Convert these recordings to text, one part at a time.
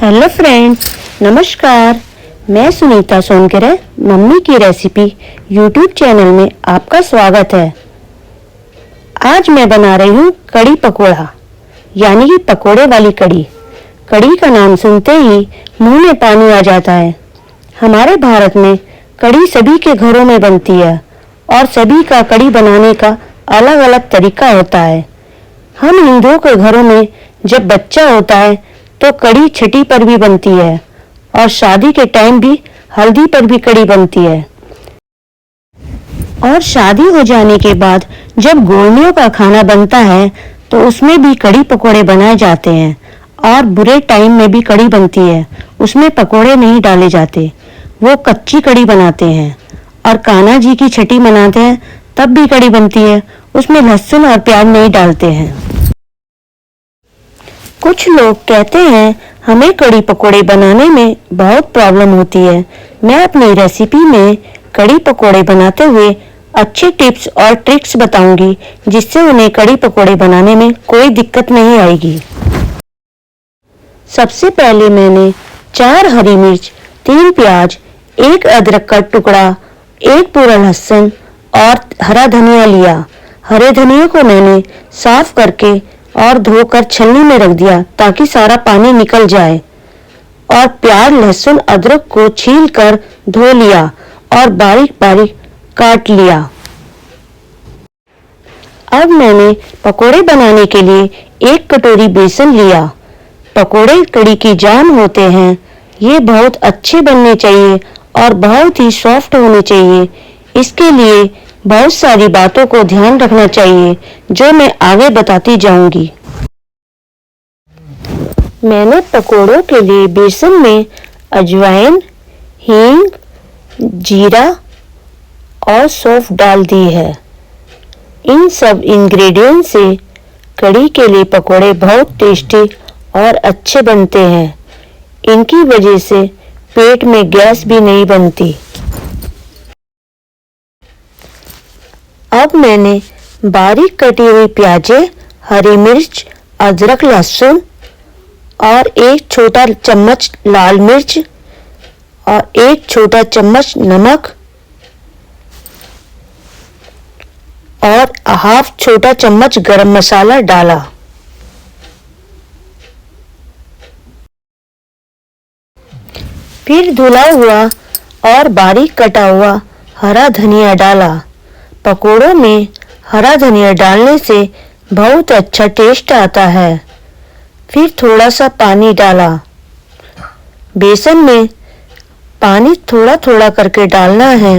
Hello friends, नमस्कार। मैं Sunita Sonkar mummy की रेसिपी यूट्यूब चैनल में आपका स्वागत है। आज मैं बना रही हूँ कड़ी पकोड़ा, यानी कि पकोड़े वाली कड़ी। कड़ी का नाम सुनते ही मुंह में पानी आ जाता है। हमारे भारत में कड़ी सभी के घरों में बनती है और सभी का कड़ी बनाने का अलग अलग तरीका होता है। हम हिंदुओं के घरों में जब बच्चा होता है तो कड़ी छठी पर भी बनती है और शादी के टाइम भी हल्दी पर भी कड़ी बनती है। और शादी हो जाने के बाद जब गोलनियों का खाना बनता है तो उसमें भी कड़ी पकोड़े बनाए जाते हैं। और बुरे टाइम में भी कड़ी बनती है, उसमें पकोड़े नहीं डाले जाते, वो कच्ची कड़ी बनाते हैं। और कान्हा जी की छठी मनाते हैं तब भी कड़ी बनती है, उसमें लहसुन और प्याज नहीं डालते हैं। कुछ लोग कहते हैं हमें कड़ी पकोड़े बनाने में बहुत प्रॉब्लम होती है। मैं अपनी रेसिपी में कड़ी पकोड़े बनाते हुए अच्छे टिप्स और ट्रिक्स बताऊंगी, जिससे उन्हें कड़ी पकोड़े बनाने में कोई दिक्कत नहीं आएगी। सबसे पहले मैंने 4 हरी मिर्च, 3 प्याज, 1 अदरक का टुकड़ा, 1 पूरा लहसुन और हरा धनिया लिया। हरे धनिया को मैंने साफ करके और धोकर छलनी में रख दिया ताकि सारा पानी निकल जाए। और प्याज, लहसुन, अदरक को छीलकर धो लिया और बारीक बारीक काट लिया। अब मैंने पकोड़े बनाने के लिए 1 कटोरी बेसन लिया। पकोड़े कड़ी की जान होते हैं, ये बहुत अच्छे बनने चाहिए और बहुत ही सॉफ्ट होने चाहिए। इसके लिए बहुत सारी बातों को ध्यान रखना चाहिए, जो मैं आगे बताती जाऊंगी। मैंने पकोड़ों के लिए बेसन में अजवाइन, हींग, जीरा और सौंफ डाल दी है। इन सब इंग्रेडिएंट से कड़ी के लिए पकोड़े बहुत टेस्टी और अच्छे बनते हैं। इनकी वजह से पेट में गैस भी नहीं बनती। अब मैंने बारीक कटी हुई प्याजें, हरी मिर्च, अदरक, लहसुन और 1 छोटा चम्मच लाल मिर्च और 1 छोटा चम्मच नमक और हाफ छोटा चम्मच गरम मसाला डाला। फिर धुला हुआ और बारीक कटा हुआ हरा धनिया डाला। पकोड़ों में हरा धनिया डालने से बहुत अच्छा टेस्ट आता है। फिर थोड़ा सा पानी डाला। बेसन में पानी थोड़ा थोड़ा करके डालना है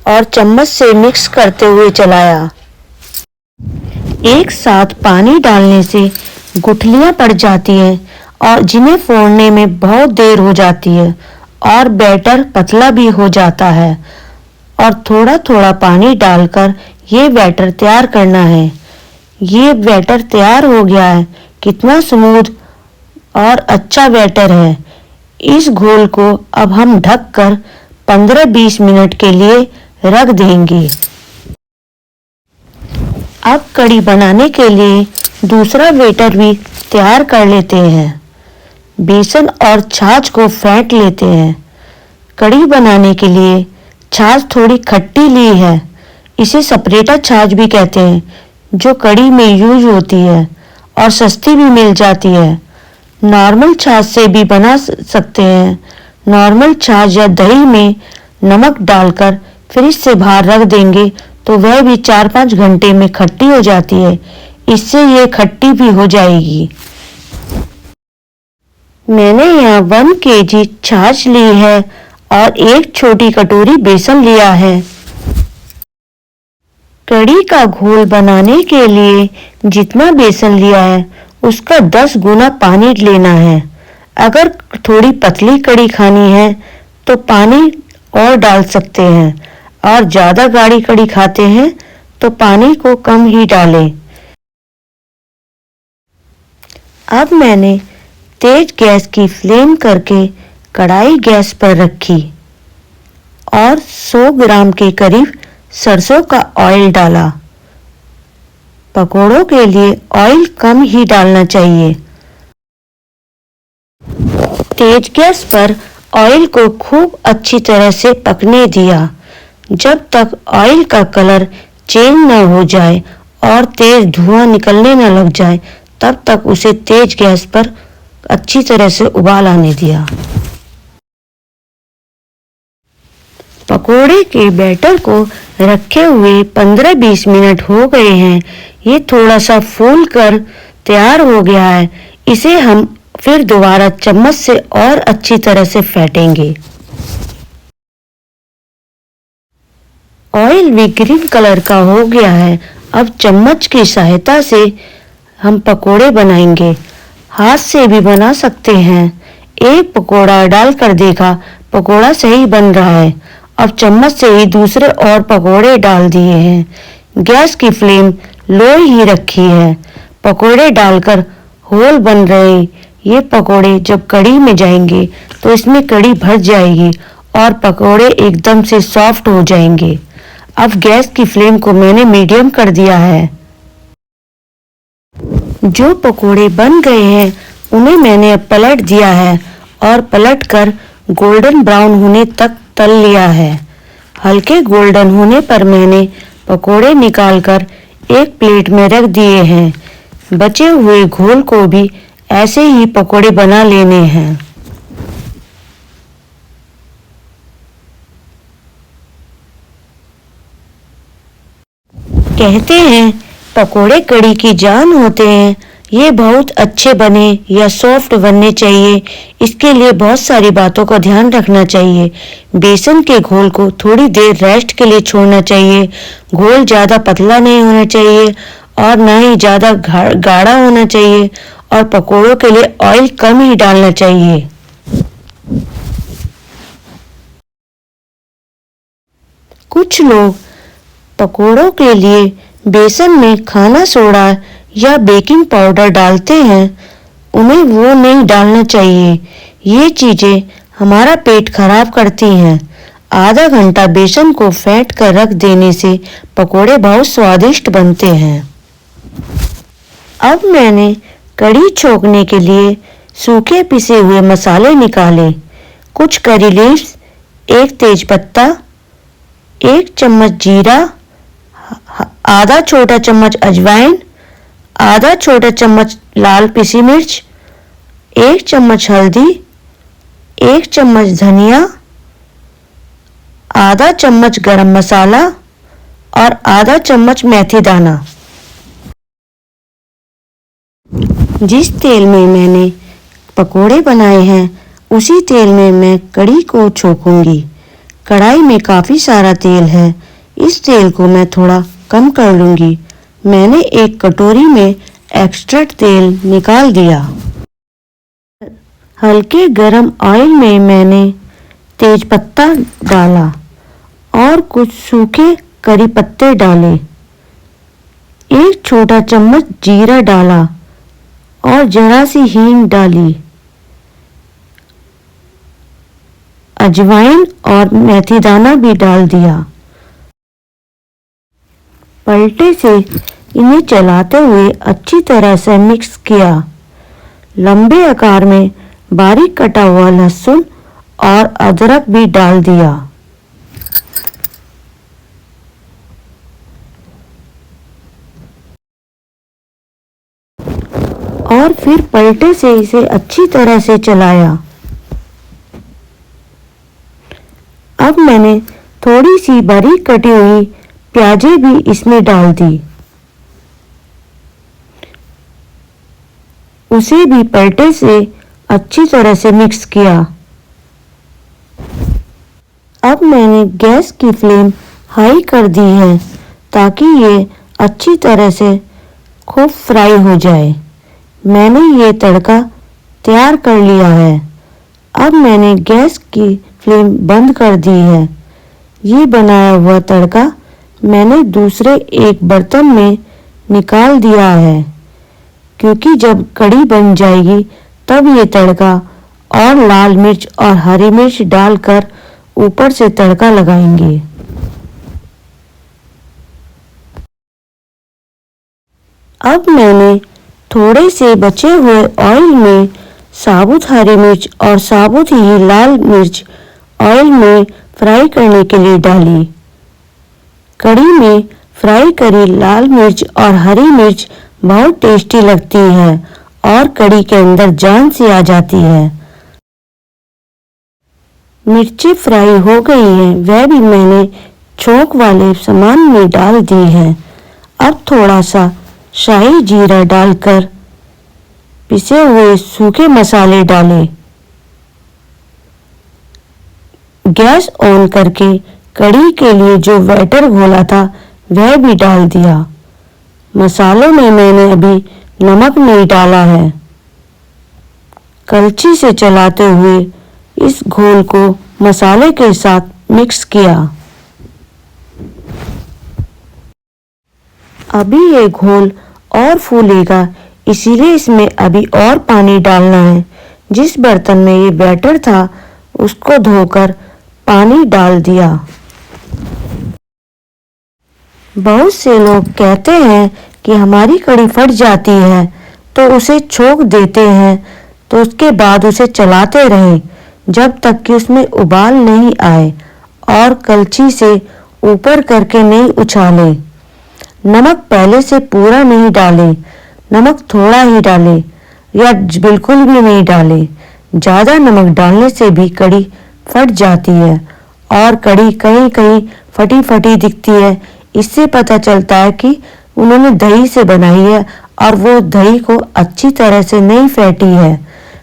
और चम्मच से मिक्स करते हुए चलाया। एक साथ पानी डालने से गुठलियां पड़ जाती हैं और जिन्हें फोड़ने में बहुत देर हो जाती है और बैटर पतला भी हो जाता है। और थोड़ा थोड़ा पानी डालकर ये बैटर तैयार करना है। ये बैटर तैयार हो गया है। कितना स्मूथ और अच्छा बैटर है। इस घोल को अब हम ढककर 15-20 मिनट के लिए रख देंगे। अब कड़ी बनाने के लिए दूसरा बैटर भी तैयार कर लेते हैं। बेसन और छाछ को फेंट लेते हैं। कड़ी बनाने के लिए छाछ थोड़ी खट्टी ली है। इसे सेपरेटा छाछ भी कहते हैं, जो कड़ी में यूज होती है और सस्ती भी मिल जाती है। नॉर्मल छाछ से भी बना सकते हैं। नॉर्मल छाछ या दही में नमक डालकर फ्रिज से बाहर रख देंगे तो वह भी 4-5 घंटे में खट्टी हो जाती है। इससे ये खट्टी भी हो जाएगी। मैंने यहाँ 1 kg छाछ ली है और 1 छोटी कटोरी बेसन लिया है। कड़ी का घोल बनाने के लिए जितना बेसन लिया है उसका 10 गुना पानी लेना है। अगर थोड़ी पतली कड़ी खानी है तो पानी और डाल सकते हैं, और ज्यादा गाढ़ी कड़ी खाते हैं तो पानी को कम ही डालें। अब मैंने तेज गैस की फ्लेम करके कढ़ाई गैस पर रखी और 100 ग्राम के करीब सरसों का ऑयल डाला। पकोड़ों के लिए ऑयल कम ही डालना चाहिए। तेज गैस पर ऑयल को खूब अच्छी तरह से पकने दिया। जब तक ऑयल का कलर चेंज न हो जाए और तेज धुआं निकलने न लग जाए, तब तक उसे तेज गैस पर अच्छी तरह से उबाल आने दिया। पकोड़े के बैटर को रखे हुए 15-20 मिनट हो गए हैं। ये थोड़ा सा फूल कर तैयार हो गया है। इसे हम फिर दोबारा चम्मच से और अच्छी तरह से फेंटेंगे। ऑयल भी ग्रीन कलर का हो गया है। अब चम्मच की सहायता से हम पकोड़े बनाएंगे। हाथ से भी बना सकते हैं। एक पकोड़ा डालकर देखा, पकोड़ा सही बन रहा है। अब चम्मच से ही दूसरे और पकोड़े डाल दिए हैं। गैस की फ्लेम लो ही रखी है। पकोड़े डालकर होल बन रहे। ये पकोड़े जब कढ़ी में जाएंगे तो इसमें कढ़ी भर जाएगी और पकोड़े एकदम से सॉफ्ट हो जाएंगे। अब गैस की फ्लेम को मैंने मीडियम कर दिया है। जो पकोड़े बन गए हैं उन्हें मैंने अब पलट दिया है और पलटकर गोल्डन ब्राउन होने तक तल लिया है। हल्के गोल्डन होने पर मैंने पकोड़े निकालकर एक प्लेट में रख दिए हैं। बचे हुए घोल को भी ऐसे ही पकोड़े बना लेने हैं। कहते हैं पकोड़े कड़ी की जान होते हैं। ये बहुत अच्छे बने या सॉफ्ट बनने चाहिए, इसके लिए बहुत सारी बातों का ध्यान रखना चाहिए। बेसन के घोल को थोड़ी देर रेस्ट के लिए छोड़ना चाहिए। घोल ज़्यादा पतला नहीं होना चाहिए और ना ही ज़्यादा गाढ़ा होना चाहिए और पकोड़ों के लिए ऑयल कम ही डालना चाहिए। कुछ लोग पकोड़ों के लिए बेसन में खाना सोडा या बेकिंग पाउडर डालते हैं। उन्हें वो नहीं डालना चाहिए। ये चीजें हमारा पेट खराब करती हैं। आधा घंटा बेसन को फेंट कर रख देने से पकोड़े बहुत स्वादिष्ट बनते हैं। अब मैंने कढ़ी छोंकने के लिए सूखे पिसे हुए मसाले निकाले। कुछ करी लीव्स, एक तेज पत्ता, 1 चम्मच जीरा, आधा छोटा चम्मच अजवाइन, आधा छोटा चम्मच लाल पिसी मिर्च, 1 चम्मच हल्दी, 1 चम्मच धनिया, आधा चम्मच गरम मसाला और आधा चम्मच मेथी दाना। जिस तेल में मैंने पकोड़े बनाए हैं उसी तेल में मैं कढ़ी को छोंकूंगी। कढ़ाई में काफ़ी सारा तेल है, इस तेल को मैं थोड़ा कम कर लूँगी। मैंने एक कटोरी में एक्स्ट्रा तेल निकाल दिया। हल्के गरम ऑयल में मैंने तेजपत्ता डाला और कुछ सूखे करी पत्ते डाले। 1 छोटा चम्मच जीरा डाला और जरा सी हींग डाली। अजवाइन और मेथी दाना भी डाल दिया। पलटे से इन्हें चलाते हुए अच्छी तरह से मिक्स किया। लंबे आकार में बारीक कटा हुआ लहसुन और अदरक भी डाल दिया। और फिर पलटे से इसे अच्छी तरह से चलाया। अब मैंने थोड़ी सी बारीक कटी हुई प्याजें भी इसमें डाल दी। उसे भी पलटे से अच्छी तरह से मिक्स किया। अब मैंने गैस की फ्लेम हाई कर दी है ताकि ये अच्छी तरह से खूब फ्राई हो जाए। मैंने ये तड़का तैयार कर लिया है। अब मैंने गैस की फ्लेम बंद कर दी है। ये बनाया हुआ तड़का मैंने दूसरे एक बर्तन में निकाल दिया है, क्योंकि जब कढ़ी बन जाएगी तब ये तड़का और लाल मिर्च और हरी मिर्च डालकर ऊपर से तड़का लगाएंगे। अब मैंने थोड़े से बचे हुए ऑयल में साबुत हरी मिर्च और साबुत ही लाल मिर्च ऑयल में फ्राई करने के लिए डाली। कढ़ी में फ्राई करी लाल मिर्च और हरी मिर्च बहुत टेस्टी लगती है और कढ़ी के अंदर जान सी आ जाती है। मिर्ची फ्राई हो गई है, वह भी मैंने छोंक वाले सामान में डाल दी है। अब थोड़ा सा शाही जीरा डालकर पिसे हुए सूखे मसाले डाले। गैस ऑन करके कढ़ी के लिए जो बैटर घोला था वह भी डाल दिया। मसालों में मैंने अभी नमक नहीं डाला है। कलछी से चलाते हुए इस घोल को मसाले के साथ मिक्स किया। अभी ये घोल और फूलेगा, इसीलिए इसमें अभी और पानी डालना है। जिस बर्तन में ये बैटर था उसको धोकर पानी डाल दिया। बहुत से लोग कहते हैं कि हमारी कढ़ी फट जाती है तो उसे छोंक देते हैं, तो उसके बाद उसे चलाते रहें जब तक कि उसमें उबाल नहीं आए और कलछी से ऊपर करके नहीं उछालें। नमक पहले से पूरा नहीं डालें, नमक थोड़ा ही डालें या बिल्कुल भी नहीं डालें। ज़्यादा नमक डालने से भी कढ़ी फट जाती है और कढ़ी कहीं कहीं फटी फटी दिखती है। इससे पता चलता है कि उन्होंने दही से बनाई है और वो दही को अच्छी तरह से नहीं फेंटी है।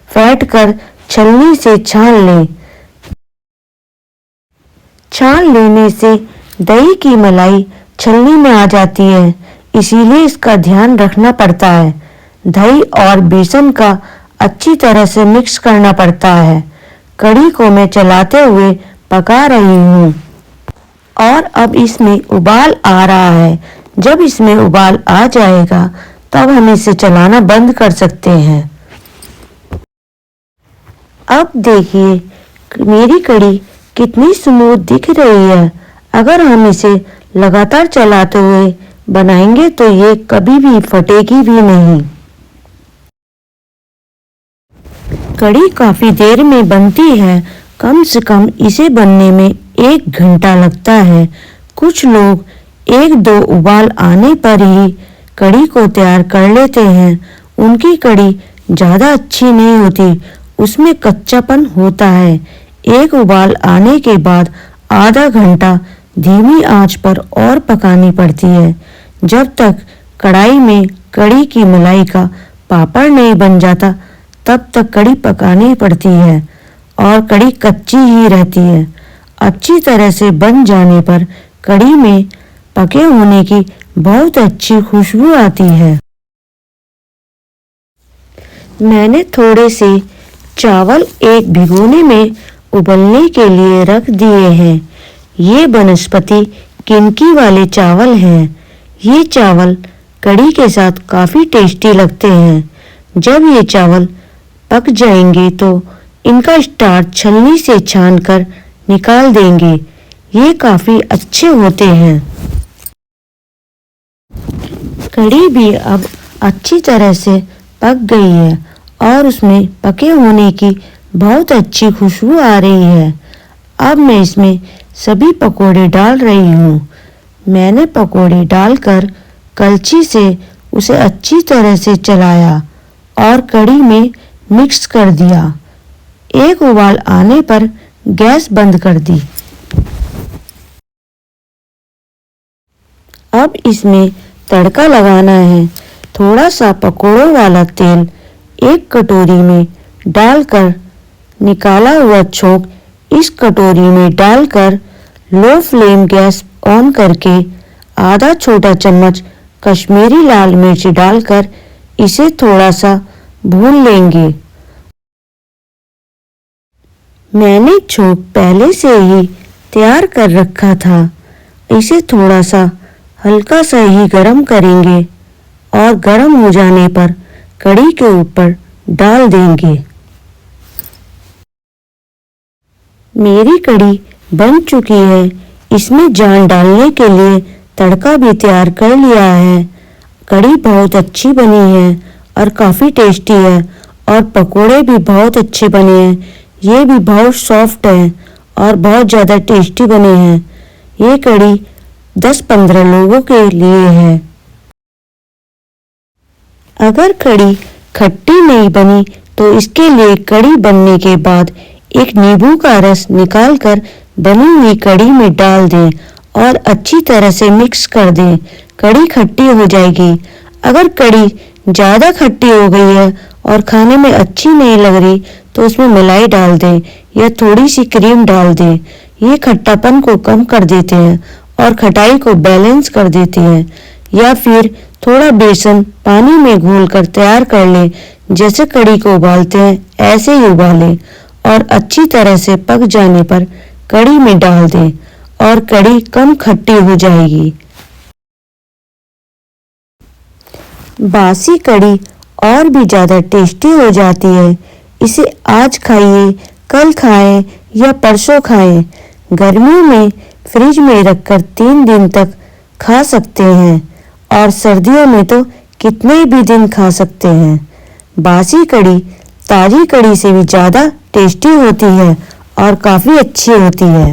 फेंट कर छलनी से छान लें। छान लेने से दही की मलाई छलनी में आ जाती है, इसीलिए इसका ध्यान रखना पड़ता है। दही और बेसन का अच्छी तरह से मिक्स करना पड़ता है। कढ़ी को मैं चलाते हुए पका रही हूँ और अब इसमें उबाल आ रहा है। जब इसमें उबाल आ जाएगा तब हम इसे चलाना बंद कर सकते हैं। अब देखिए मेरी कढ़ी कितनी स्मूथ दिख रही है। अगर हम इसे लगातार चलाते हुए बनाएंगे तो ये कभी भी फटेगी भी नहीं। कढ़ी काफी देर में बनती है, कम से कम इसे बनने में 1 घंटा लगता है। कुछ लोग 1-2 उबाल आने पर ही कढ़ी को तैयार कर लेते हैं। उनकी कढ़ी ज़्यादा अच्छी नहीं होती, उसमें कच्चापन होता है। 1 उबाल आने के बाद आधा घंटा धीमी आंच पर और पकानी पड़ती है, जब तक कढ़ाई में कढ़ी की मलाई का पापड़ नहीं बन जाता तब तक कढ़ी पकानी पड़ती है और कढ़ी कच्ची ही रहती है। अच्छी तरह से बन जाने पर कढ़ी में पके होने की बहुत अच्छी खुशबू आती है। मैंने थोड़े से चावल एक भिगोने में उबलने के लिए रख दिए हैं। ये बनस्पति किनकी वाले चावल हैं। ये चावल कढ़ी के साथ काफ़ी टेस्टी लगते हैं। जब ये चावल पक जाएंगे तो इनका स्टार्च छलनी से छानकर निकाल देंगे। ये काफ़ी अच्छे होते हैं। कढ़ी भी अब अच्छी तरह से पक गई है और उसमें पके होने की बहुत अच्छी खुशबू आ रही है। अब मैं इसमें सभी पकोड़े डाल रही हूँ। मैंने पकोड़े डालकर कलछी से उसे अच्छी तरह से चलाया और कढ़ी में मिक्स कर दिया। 1 उबाल आने पर गैस बंद कर दी। अब इसमें तड़का लगाना है। थोड़ा सा पकोड़ों वाला तेल 1 कटोरी में डालकर निकाला हुआ छोंक इस कटोरी में डालकर लो फ्लेम गैस ऑन करके आधा छोटा चम्मच कश्मीरी लाल मिर्च डालकर इसे थोड़ा सा भून लेंगे। मैंने छोंक पहले से ही तैयार कर रखा था। इसे थोड़ा सा हल्का सा ही गरम करेंगे और गरम हो जाने पर कढ़ी के ऊपर डाल देंगे। मेरी कढ़ी बन चुकी है। इसमें जान डालने के लिए तड़का भी तैयार कर लिया है। कढ़ी बहुत अच्छी बनी है और काफ़ी टेस्टी है और पकोड़े भी बहुत अच्छे बने हैं। ये भी बहुत सॉफ्ट है और बहुत ज़्यादा टेस्टी बने हैं। ये कढ़ी 10-15 लोगों के लिए है। अगर कढ़ी खट्टी नहीं बनी तो इसके लिए कढ़ी बनने के बाद एक नींबू का रस निकालकर बनी हुई कढ़ी में डाल दें और अच्छी तरह से मिक्स कर दें। कढ़ी खट्टी हो जाएगी। अगर कढ़ी ज़्यादा खट्टी हो गई है और खाने में अच्छी नहीं लग रही तो उसमें मलाई डाल दें या थोड़ी सी क्रीम डाल दें। ये खट्टापन को कम कर देते हैं और खटाई को बैलेंस कर देते हैं। या फिर थोड़ा बेसन पानी में घोलकर तैयार कर लें। जैसे कढ़ी को उबालते हैं ऐसे ही उबालें और अच्छी तरह से पक जाने पर कढ़ी में डाल दें और कढ़ी कम खट्टी हो जाएगी। बासी कढ़ी और भी ज़्यादा टेस्टी हो जाती है। इसे आज खाइए, कल खाएं या परसों खाएं। गर्मियों में फ्रिज में रखकर 3 दिन तक खा सकते हैं और सर्दियों में तो कितने भी दिन खा सकते हैं। बासी कढ़ी ताजी कढ़ी से भी ज़्यादा टेस्टी होती है और काफ़ी अच्छी होती है।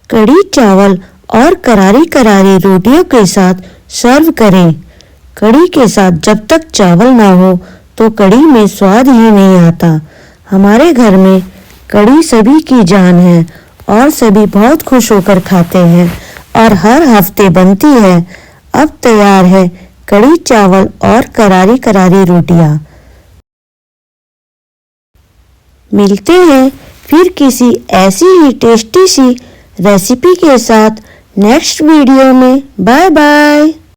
कढ़ी चावल और करारी करारी रोटियों के साथ सर्व करें। कढ़ी के साथ जब तक चावल ना हो तो कढ़ी में स्वाद ही नहीं आता। हमारे घर में कढ़ी सभी की जान है और सभी बहुत खुश होकर खाते हैं और हर हफ्ते बनती है। अब तैयार है कढ़ी चावल और करारी करारी रोटियां। मिलते हैं फिर किसी ऐसी ही टेस्टी सी रेसिपी के साथ नेक्स्ट वीडियो में। Bye bye.